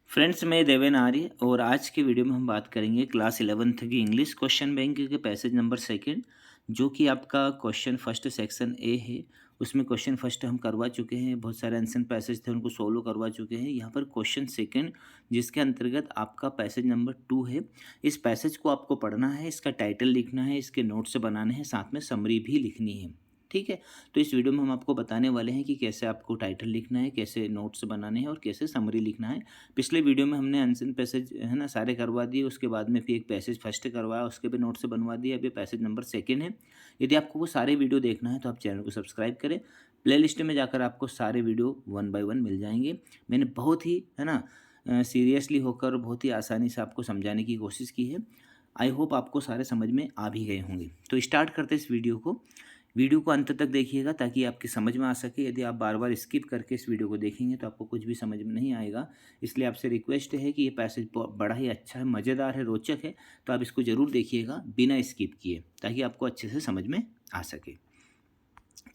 Friends, मैं देवेन आर्य और आज के वीडियो में हम बात करेंगे क्लास 11th की इंग्लिश क्वेश्चन बैंक के पैसेज नंबर सेकंड, जो कि आपका क्वेश्चन फर्स्ट सेक्शन ए है। उसमें क्वेश्चन फर्स्ट हम करवा चुके हैं, बहुत सारे आंसर पैसेज थे उनको सोल्व करवा चुके हैं। यहाँ पर क्वेश्चन सेकंड जिसके अंतर्गत आपका पैसेज नंबर 2 है। इस पैसेज को आपको पढ़ना है, इसका टाइटल लिखना है, इसके नोट्स बनाने हैं, साथ में समरी भी लिखनी है। ठीक है, तो इस वीडियो में हम आपको बताने वाले हैं कि कैसे आपको टाइटल लिखना है, कैसे नोट्स बनाने हैं और कैसे समरी लिखना है। पिछले वीडियो में हमने आंसर पैसेज है ना सारे करवा दिए, उसके बाद में फिर एक पैसेज फर्स्ट करवाया, उसके भी नोट्स बनवा दिए। अभी पैसेज नंबर सेकंड है। यदि आपको वो सारे वीडियो देखना है तो आप चैनल को सब्सक्राइब करें। प्लेलिस्ट में जाकर आपको सारे वीडियो 1 बाय 1 मिल जाएंगे। मैंने बहुत ही है ना सीरियसली होकर बहुत ही आसानी से आपको समझाने की कोशिश की है। आई होप आपको सारे समझ में आ भी गए होंगे। तो स्टार्ट करते हैं इस वीडियो को अंत तक देखिएगा ताकि आपकी समझ में आ सके। यदि आप बार बार स्किप करके इस वीडियो को देखेंगे तो आपको कुछ भी समझ में नहीं आएगा। इसलिए आपसे रिक्वेस्ट है कि ये पैसेज बड़ा ही अच्छा है, मज़ेदार है, रोचक है, तो आप इसको ज़रूर देखिएगा बिना स्किप किए ताकि आपको अच्छे से समझ में आ सके।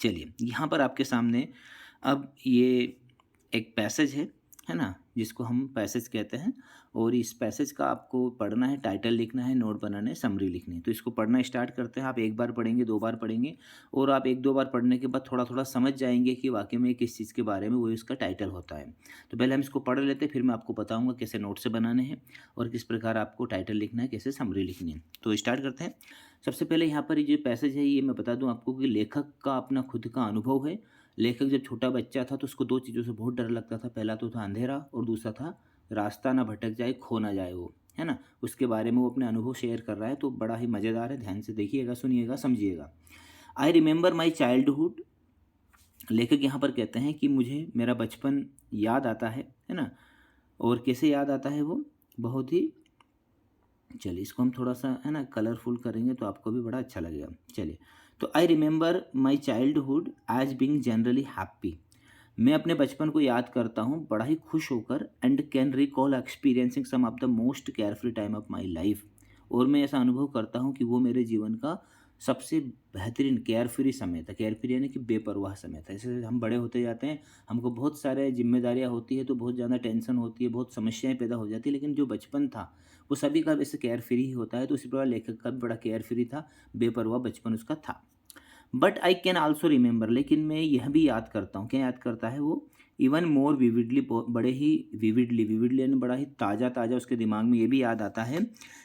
चलिए, यहाँ पर आपके सामने अब ये एक पैसेज है ना, जिसको हम पैसेज कहते हैं। और इस पैसेज का आपको पढ़ना है, टाइटल लिखना है, नोट बनाना है, समरी लिखनी है। तो इसको पढ़ना स्टार्ट करते हैं। आप एक बार पढ़ेंगे, 2 बार पढ़ेंगे और आप 1-2 बार पढ़ने के बाद थोड़ा थोड़ा समझ जाएंगे कि वाकई में किस चीज़ के बारे में वो इसका टाइटल होता है। तो पहले हम इसको पढ़ लेते हैं, फिर मैं आपको बताऊँगा कैसे नोट से बनाने हैं और किस प्रकार आपको टाइटल लिखना है, कैसे समरी लिखनी है। तो स्टार्ट करते हैं। सबसे पहले यहाँ पर ये जो पैसेज है, ये मैं बता दूँ आपको कि लेखक का अपना खुद का अनुभव है। लेखक जब छोटा बच्चा था तो उसको 2 चीज़ों से बहुत डर लगता था। पहला तो था अंधेरा और दूसरा था रास्ता ना भटक जाए, खो ना जाए वो, है ना? उसके बारे में वो अपने अनुभव शेयर कर रहा है, तो बड़ा ही मज़ेदार है। ध्यान से देखिएगा, सुनिएगा, समझिएगा। आई रिमेंबर माई चाइल्डहुड। लेखक यहाँ पर कहते हैं कि मुझे मेरा बचपन याद आता है ना? और कैसे याद आता है वो? बहुत ही, चलिए इसको हम थोड़ा सा है ना कलरफुल करेंगे तो आपको भी बड़ा अच्छा लगेगा। चलिए, तो I remember my childhood as being generally happy. मैं अपने बचपन को याद करता हूँ बड़ा ही खुश होकर। And can recall experiencing some of the most carefree time of my life. और मैं ऐसा अनुभव करता हूँ कि वो मेरे जीवन का सबसे बेहतरीन केयर फ्री समय था। केयर फ्री यानी कि बेपरवाह समय था। जैसे हम बड़े होते जाते हैं, हमको बहुत सारे जिम्मेदारियाँ होती है, तो बहुत ज़्यादा टेंशन होती है, बहुत समस्याएं पैदा हो जाती है, लेकिन जो बचपन था वो सभी का वैसे केयर फ्री ही होता है। तो उसी प्रकार लेखक का भी बड़ा केयर फ्री था, बेपरवाह बचपन उसका था। But I can also remember, लेकिन मैं यह भी याद करता हूँ। क्या याद करता है वो? इवन मोर विविडली, बड़े ही विविडली यानी बड़ा ही ताज़ा ताज़ा उसके दिमाग में ये भी याद आता है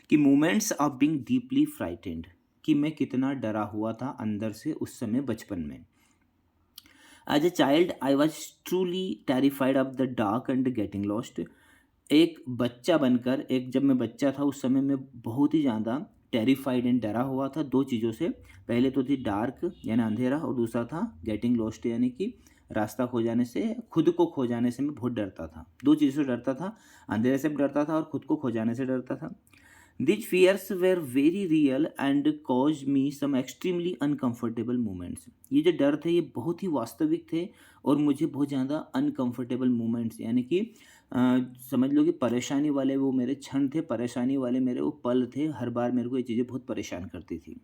कि moments of being deeply frightened, कि मैं कितना डरा हुआ था अंदर से उस समय बचपन में। As a child I was truly terrified of the dark and getting lost. एक बच्चा बनकर, एक जब मैं बच्चा था उस समय मैं बहुत ही ज़्यादा टेरिफाइड एंड डरा हुआ था 2 चीज़ों से। पहले तो थी डार्क यानी अंधेरा, और दूसरा था गेटिंग लॉस्ट यानी कि रास्ता खो जाने से, खुद को खो जाने से मैं बहुत डरता था। 2 चीज़ों से डरता था, अंधेरे से भी डरता था और खुद को खो जाने से डरता था। These fears were very real and caused me some extremely uncomfortable moments. ये जो डर थे ये बहुत ही वास्तविक थे और मुझे बहुत ज़्यादा अनकंफर्टेबल मोमेंट्स यानी कि समझ लो कि परेशानी वाले वो मेरे क्षण थे, परेशानी वाले मेरे वो पल थे। हर बार मेरे को ये चीज़ें बहुत परेशान करती थी।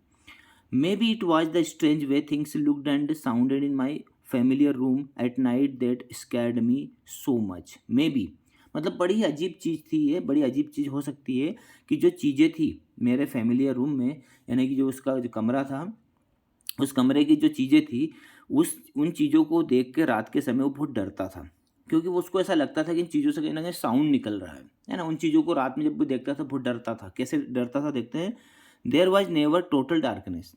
May be it was the strange way things looked and sounded in my familiar room at night that scared me so much. May be मतलब बड़ी ही अजीब चीज़ थी ये, बड़ी अजीब चीज़ हो सकती है कि जो चीज़ें थी मेरे फैमिलियर रूम में, यानी कि जो उसका जो कमरा था, उस कमरे की जो चीज़ें थी, उन चीज़ों को देख के रात के समय वो बहुत डरता था। क्योंकि वो उसको ऐसा लगता था कि इन चीज़ों से कहीं न कहीं साउंड निकल रहा है ना? उन चीज़ों को रात में जब वो देखता था बहुत डरता था। कैसे डरता था देखते हैं। There was never total darkness.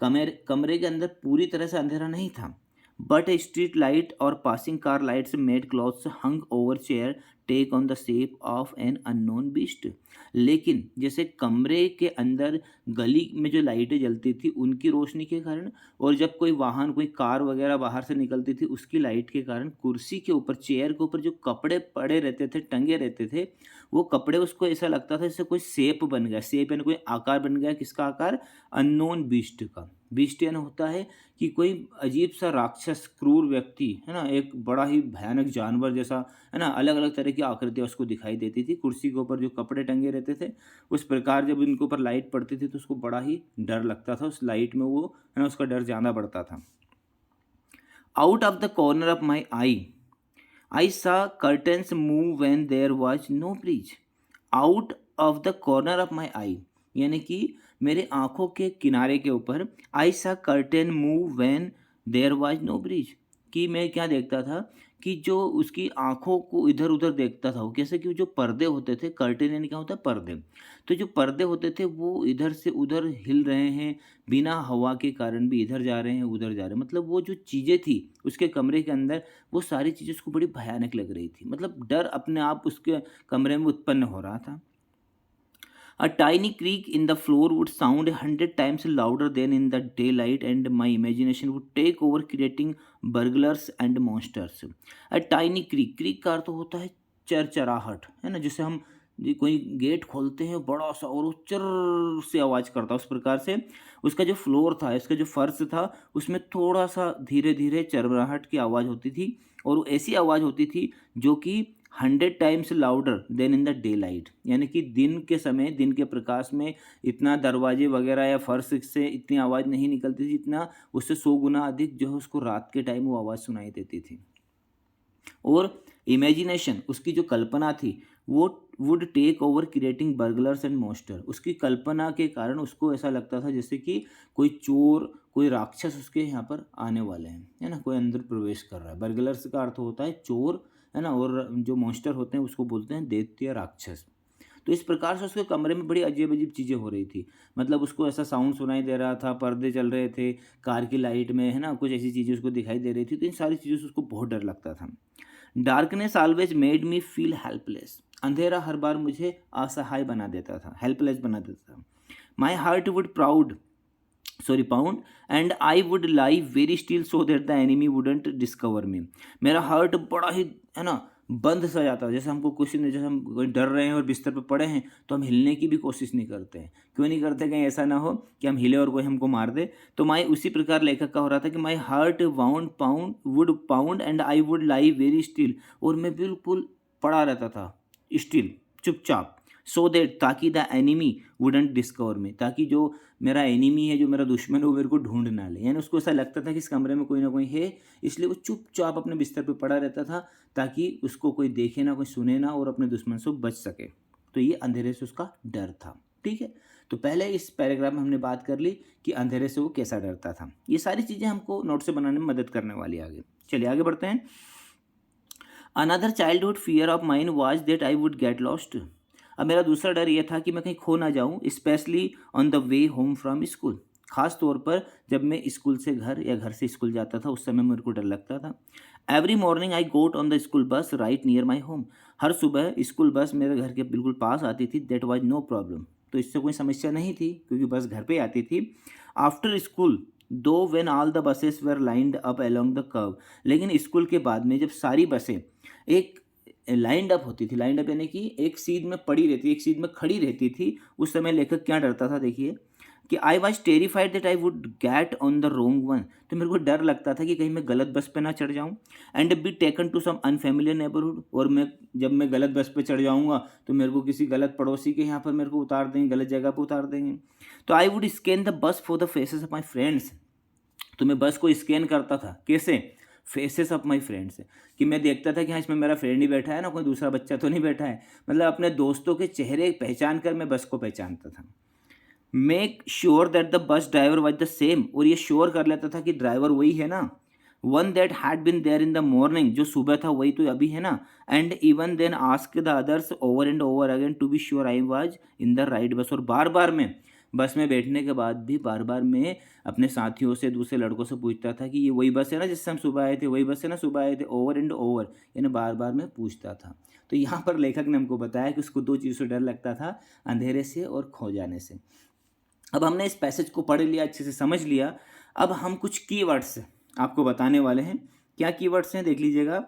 कमरे के अंदर पूरी तरह से अंधेरा नहीं था। बट ए स्ट्रीट लाइट और passing car lights made clothes hung over chair take on the shape of an unknown beast. लेकिन जैसे कमरे के अंदर गली में जो लाइटें जलती थी उनकी रोशनी के कारण, और जब कोई वाहन, कोई कार वगैरह बाहर से निकलती थी उसकी लाइट के कारण, कुर्सी के ऊपर, चेयर के ऊपर जो कपड़े पड़े रहते थे, टंगे रहते थे, वो कपड़े उसको ऐसा लगता था जैसे कोई शेप बन गया। शेप यानी कोई आकार बन गया। किसका आकार? अननोन बीस्ट का। बीस्ट यानी होता है कि कोई अजीब सा राक्षस, क्रूर व्यक्ति, है ना? एक बड़ा ही भयानक जानवर जैसा, है ना? अलग अलग तरह की आकृतियाँ उसको दिखाई देती थी। कुर्सी के ऊपर जो कपड़े टंगे रहते थे उस प्रकार जब उनके ऊपर लाइट पड़ती थी तो उसको बड़ा ही डर लगता था। उस लाइट में वो, है ना, उसका डर ज़्यादा बढ़ता था। Out of the corner of my eye I saw curtains move when there was no breeze, out of the corner of my eye, यानी कि मेरे आंखों के किनारे के ऊपर I saw curtain move when there was no breeze, कि मैं क्या देखता था कि जो उसकी आंखों को इधर उधर देखता था वो कैसे, कि जो पर्दे होते थे, कर्टेन यानी क्या होता है पर्दे, तो जो पर्दे होते थे वो इधर से उधर हिल रहे हैं, बिना हवा के कारण भी इधर जा रहे हैं उधर जा रहे हैं, मतलब वो जो चीज़ें थी उसके कमरे के अंदर, वो सारी चीज़ें उसको बड़ी भयानक लग रही थी, मतलब डर अपने आप उसके कमरे में उत्पन्न हो रहा था। A tiny creak in the floor would sound 100 times louder than in the daylight, and my imagination would take over, creating burglars and monsters. A tiny creak, creak का अर्थ होता है चरचराहट, है ना, जैसे हम कोई गेट खोलते हैं बड़ा सा और वो चर से आवाज़ करता है, उस प्रकार से उसका जो फ्लोर था, इसका जो फर्श था, उसमें थोड़ा सा धीरे धीरे चरचराहट की आवाज़ होती थी, और वो ऐसी आवाज़ होती थी जो कि 100 times louder then in the day light, यानी कि दिन के समय, दिन के प्रकाश में इतना दरवाजे वगैरह या फर्श से इतनी आवाज़ नहीं निकलती थी, जितना उससे 100 गुना अधिक जो है उसको रात के टाइम वो आवाज़ सुनाई देती थी। और इमेजिनेशन, उसकी जो कल्पना थी, वो would take over, creating burglars and monster, उसकी कल्पना के कारण उसको ऐसा लगता था जैसे कि कोई चोर, कोई राक्षस उसके यहाँ पर आने वाले हैं, है ना, कोई अंदर प्रवेश कर रहा है। बर्गलर्स का अर्थ होता है चोर, है ना, और जो मॉन्स्टर होते हैं उसको बोलते हैं दैत्य राक्षस। तो इस प्रकार से उसके कमरे में बड़ी अजीब अजीब चीज़ें हो रही थी, मतलब उसको ऐसा साउंड सुनाई दे रहा था, पर्दे चल रहे थे कार की लाइट में, है ना, कुछ ऐसी चीज़ें उसको दिखाई दे रही थी, तो इन सारी चीज़ों से उसको बहुत डर लगता था। Darkness always made me feel helpless, अंधेरा हर बार मुझे असहाय बना देता था, हेल्पलेस बना देता था। My heart would pound and I would lie very still so that the enemy wouldn't discover me, मेरा हार्ट बड़ा ही, है ना, बंद सा जाता है, जैसे हमको कुछ नहीं, जैसे हम कोई डर रहे हैं और बिस्तर पर पड़े हैं तो हम हिलने की भी कोशिश नहीं करते हैं, क्यों नहीं करते, कहीं ऐसा ना हो कि हम हिले और कोई हमको मार दे। तो माई उसी प्रकार लेखक का हो रहा था कि माई heart would pound and I would lie very still, और मैं बिल्कुल पड़ा रहता था, स्टिल, चुपचाप, सो दैट, ताकि द एनिमी वुडेंट डिस्कवर मी, ताकि जो मेरा एनिमी है, जो मेरा दुश्मन है, वो मेरे को ढूंढ ना ले, यानी उसको ऐसा लगता था कि इस कमरे में कोई ना कोई है, इसलिए वो चुपचाप अपने बिस्तर पे पड़ा रहता था, ताकि उसको कोई देखे ना, कोई सुने ना, और अपने दुश्मन से बच सके। तो ये अंधेरे से उसका डर था। ठीक है, तो पहले इस पैराग्राफ में हमने बात कर ली कि अंधेरे से वो कैसा डरता था। ये सारी चीज़ें हमको नोट से बनाने में मदद करने वाली है आगे। चलिए आगे बढ़ते हैं। Another childhood fear of mine was that I would get lost, अब मेरा दूसरा डर ये था कि मैं कहीं खो ना जाऊं, specially on the way home from school, खास तौर पर जब मैं स्कूल से घर या घर से स्कूल जाता था, उस समय मेरे को डर लगता था। Every morning I got on the school bus right near my home, हर सुबह स्कूल बस मेरे घर के बिल्कुल पास आती थी। दैट वाज नो प्रॉब्लम, तो इससे कोई समस्या नहीं थी क्योंकि बस घर पे आती थी। After school though when all the buses were lined up along the curve, लेकिन स्कूल के बाद में जब सारी बसें एक लाइंड अप होती थी, लाइंड अप यानी कि एक सीध में पड़ी रहती, एक सीध में खड़ी रहती थी, उस समय लेखक क्या डरता था, देखिए कि I was terrified that I would get on the wrong one, तो मेरे को डर लगता था कि कहीं मैं गलत बस पे ना चढ़ जाऊं, and be taken to some unfamiliar neighbourhood, और जब मैं गलत बस पे चढ़ जाऊंगा तो मेरे को किसी गलत पड़ोसी के यहाँ पर मेरे को उतार देंगे, गलत जगह पर उतार देंगे। तो I would scan the bus for the faces of my friends, तो मैं बस को स्कैन करता था, कैसे, फेसेस ऑफ माई फ्रेंड्स, कि मैं देखता था कि हाँ इसमें मेरा फ्रेंड ही बैठा है ना, कोई दूसरा बच्चा तो नहीं बैठा है, मतलब अपने दोस्तों के चेहरे पहचान कर मैं बस को पहचानता था। Make sure that the bus driver was the same, और ये श्योर कर लेता था कि ड्राइवर वही है ना, one that had been there in the morning, जो सुबह था वही तो अभी है ना, and even then ask the others over and over again to be sure I was in the right bus, और बार बार मैं बस में बैठने के बाद भी बार बार मैं अपने साथियों से, दूसरे लड़कों से पूछता था कि ये वही बस है ना जिससे हम सुबह आए थे, वही बस है ना सुबह आए थे, ओवर एंड ओवर, यानी बार बार मैं पूछता था। तो यहाँ पर लेखक ने हमको बताया कि उसको दो चीज़ों से डर लगता था, अंधेरे से और खो जाने से। अब हमने इस पैसेज को पढ़ लिया, अच्छे से समझ लिया, अब हम कुछ कीवर्ड्स आपको बताने वाले हैं। क्या कीवर्ड्स हैं देख लीजिएगा,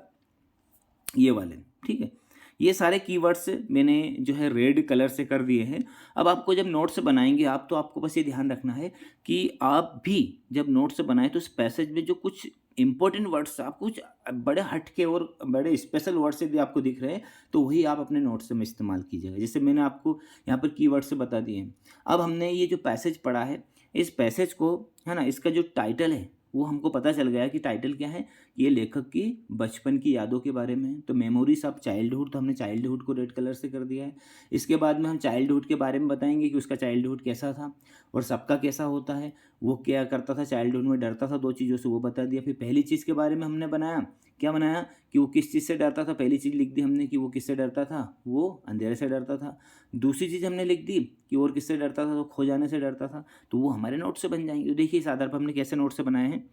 ये वाले, ठीक है, ये सारे कीवर्ड्स मैंने जो है रेड कलर से कर दिए हैं। अब आपको जब नोट्स बनाएंगे आप, तो आपको बस ये ध्यान रखना है कि आप भी जब नोट्स बनाएं तो इस पैसेज में जो कुछ इंपॉर्टेंट वर्ड्स आपको कुछ बड़े हटके और बड़े स्पेशल वर्ड्स यदि आपको दिख रहे हैं तो वही आप अपने नोट्स में इस्तेमाल कीजिएगा, जैसे मैंने आपको यहाँ पर कीवर्ड से बता दिए हैं। अब हमने ये जो पैसेज पढ़ा है, इस पैसेज को, है ना, इसका जो टाइटल है वो हमको पता चल गया कि टाइटल क्या है, ये लेखक की बचपन की यादों के बारे में है। तो मेमोरीज ऑफ चाइल्डहुड, तो हमने चाइल्डहुड को रेड कलर से कर दिया है। इसके बाद में हम चाइल्डहुड के बारे में बताएंगे कि उसका चाइल्डहुड कैसा था और सबका कैसा होता है, वो क्या करता था चाइल्डहुड में, डरता था 2 चीज़ों से, वो बता दिया। फिर पहली चीज़ के बारे में हमने बनाया, क्या बनाया कि वो किस चीज़ से डरता था। पहली चीज़ लिख दी हमने कि वो किससे डरता था, वो अंधेरे से डरता था। दूसरी चीज़ हमने लिख दी कि और किससे डरता था, तो खो जाने से डरता था। तो वो हमारे नोट से बन जाएंगे। तो देखिए इस आधार पर हमने कैसे नोट से बनाए हैं।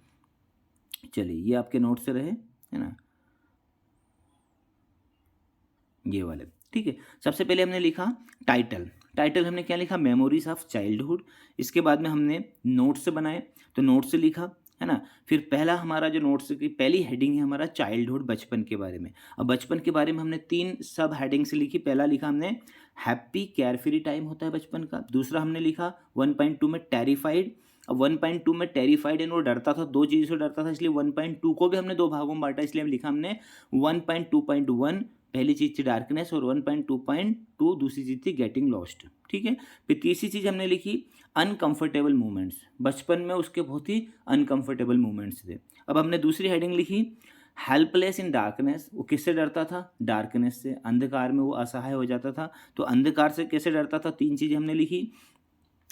चलिए ये आपके नोट से रहे, है ना, ये वाले। ठीक है, सबसे पहले हमने लिखा टाइटल। टाइटल हमने क्या लिखा, मेमोरीज ऑफ चाइल्डहुड। इसके बाद में हमने नोट्स बनाए, तो नोट्स लिखा, है ना। फिर पहला हमारा जो नोट्स की पहली हेडिंग है हमारा चाइल्डहुड, बचपन के बारे में। अब बचपन के बारे में हमने 3 सब हेडिंग्स लिखी। पहला लिखा हमने हैप्पी केयर फ्री टाइम होता है बचपन का। दूसरा हमने लिखा 1.2 में टेरिफाइड। अब 1.2 में टेरिफाइड एंड वो डरता था, 2 चीज़ों से डरता था, इसलिए 1.2 को भी हमने 2 भागों में बांटा, इसलिए हम लिखा हमने 1.2.1 पहली चीज़ थी डार्कनेस और 1.2.2 दूसरी चीज़ थी गेटिंग लॉस्ट। ठीक है, फिर तीसरी चीज़ हमने लिखी अनकंफर्टेबल मोमेंट्स। बचपन में उसके बहुत ही अनकंफर्टेबल मोमेंट्स थे। अब हमने दूसरी हेडिंग लिखी हेल्पलेस इन डार्कनेस। वो किससे डरता था, डार्कनेस से, अंधकार में वो असहाय हो जाता था। तो अंधकार से कैसे डरता था, 3 चीज़ें हमने लिखी।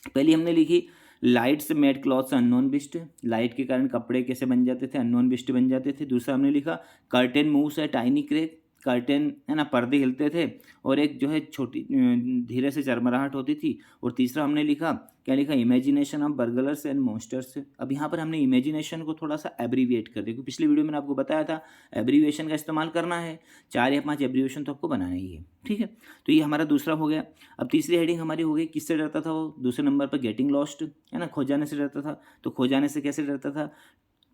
पहली हमने लिखी लाइट से made clothes unknown beast, light के कारण कपड़े कैसे बन जाते थे, अननोन बिस्ट बन जाते थे। दूसरा हमने लिखा कर्टेन मूव्स है टाइनी क्रेक, कर्टेन, है ना, पर्दे हिलते थे और एक जो है छोटी धीरे से चरमराहट होती थी। और तीसरा हमने लिखा, क्या लिखा, imagination of burglars and monsters. अब यहाँ पर हमने इमेजिनेशन को थोड़ा सा एब्रीविएट कर दिया, क्योंकि पिछली वीडियो में मैंने आपको बताया था एब्रीविएशन का इस्तेमाल करना है, 4 या 5 एब्रीविएशन तो आपको बनाना ही है। ठीक है, तो ये हमारा दूसरा हो गया। अब तीसरी हेडिंग हमारी हो गई किससे डरता था वो, दूसरे नंबर पर गेटिंग लॉस्ट, है ना, खो जाने से डरता था। तो खो जाने से कैसे डरता था,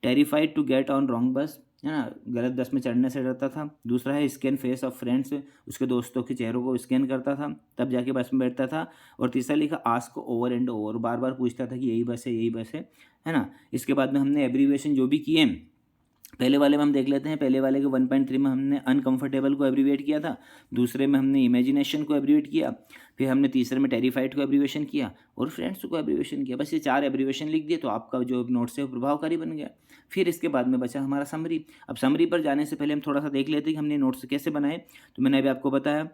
terrified to get on wrong bus, है ना, गलत बस में चढ़ने से डरता था। दूसरा है स्कैन फेस ऑफ फ्रेंड्स, उसके दोस्तों के चेहरों को स्कैन करता था तब जाके बस में बैठता था। और तीसरा लिखा आस्क ओवर एंड ओवर, बार बार पूछता था कि यही बस है, यही बस है ना। इसके बाद में हमने एब्रीविएशन जो भी किए, पहले वाले में हम देख लेते हैं। पहले वाले के 1.3 में हमने अनकंफर्टेबल को एब्रीविएट किया था, दूसरे में हमने इमेजिनेशन को एब्रीविएट किया, फिर हमने तीसरे में टेरिफाइड को एब्रीविएशन किया और फ्रेंड्स को एब्रीविएशन किया। बस ये 4 एब्रीविएशन लिख दिए तो आपका जो नोट्स है वो प्रभावकारी बन गया। फिर इसके बाद में बचा हमारा समरी। अब समरी पर जाने से पहले हम थोड़ा सा देख लेते हैं कि हमने नोट्स कैसे बनाए। तो मैंने अभी आपको बताया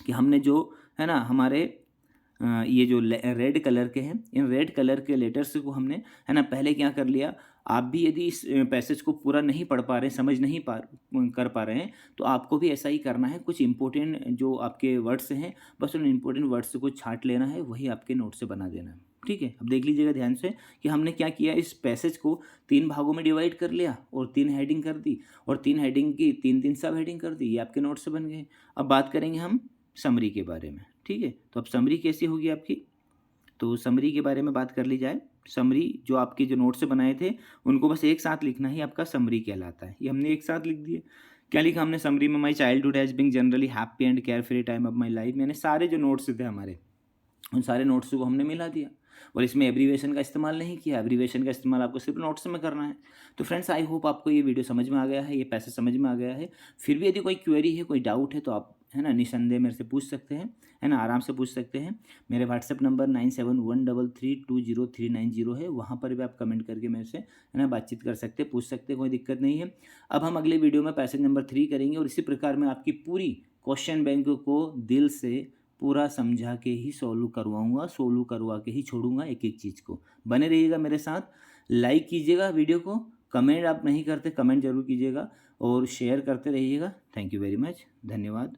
कि हमने जो, है ना, हमारे ये जो रेड कलर के हैं, इन रेड कलर के लेटर्स को हमने, है ना, पहले क्या कर लिया। आप भी यदि इस पैसेज को पूरा नहीं पढ़ पा रहे हैं, समझ नहीं कर पा रहे हैं, तो आपको भी ऐसा ही करना है। कुछ इंपॉर्टेंट जो आपके वर्ड्स हैं, बस उन इंपॉर्टेंट वर्ड्स को छांट लेना है, वही आपके नोट से बना देना है। ठीक है, अब देख लीजिएगा ध्यान से कि हमने क्या किया, इस पैसेज को 3 भागों में डिवाइड कर लिया और 3 हेडिंग कर दी और 3 हेडिंग की 3-3 सब हेडिंग कर दी, ये आपके नोट से बन गए। अब बात करेंगे हम समरी के बारे में। ठीक है, तो अब समरी कैसी होगी आपकी, तो समरी के बारे में बात कर ली जाए। समरी जो आपके जो नोट से बनाए थे उनको बस एक साथ लिखना ही आपका समरी कहलाता है। ये हमने एक साथ लिख दिए। क्या लिखा हमने समरी में, my childhood has been generally happy and care free time of my life. मैंने सारे जो नोट्स थे हमारे, उन सारे नोट्स को हमने मिला दिया और इसमें एब्रीविएशन का इस्तेमाल नहीं किया। एब्रीविएशन का इस्तेमाल आपको सिर्फ नोट्स में करना है। तो फ्रेंड्स, आई होप आपको ये वीडियो समझ में आ गया है, ये पैसेज समझ में आ गया है। फिर भी यदि कोई क्वेरी है, कोई डाउट है, तो आप, है ना, निसंदेह मेरे से पूछ सकते हैं, है ना, आराम से पूछ सकते हैं। मेरे व्हाट्सएप नंबर 9713320390 है, वहाँ पर भी आप कमेंट करके मेरे से, है ना, बातचीत कर सकते हैं, पूछ सकते हैं, कोई दिक्कत नहीं है। अब हम अगले वीडियो में पैसेज नंबर 3 करेंगे और इसी प्रकार मैं आपकी पूरी क्वेश्चन बैंक को दिल से पूरा समझा के ही सोल्व करवाऊंगा, सोल्व करवा के ही छोड़ूंगा एक एक चीज़ को। बने रहिएगा मेरे साथ, लाइक कीजिएगा वीडियो को, कमेंट आप नहीं करते, कमेंट जरूर कीजिएगा और शेयर करते रहिएगा। थैंक यू वेरी मच, धन्यवाद।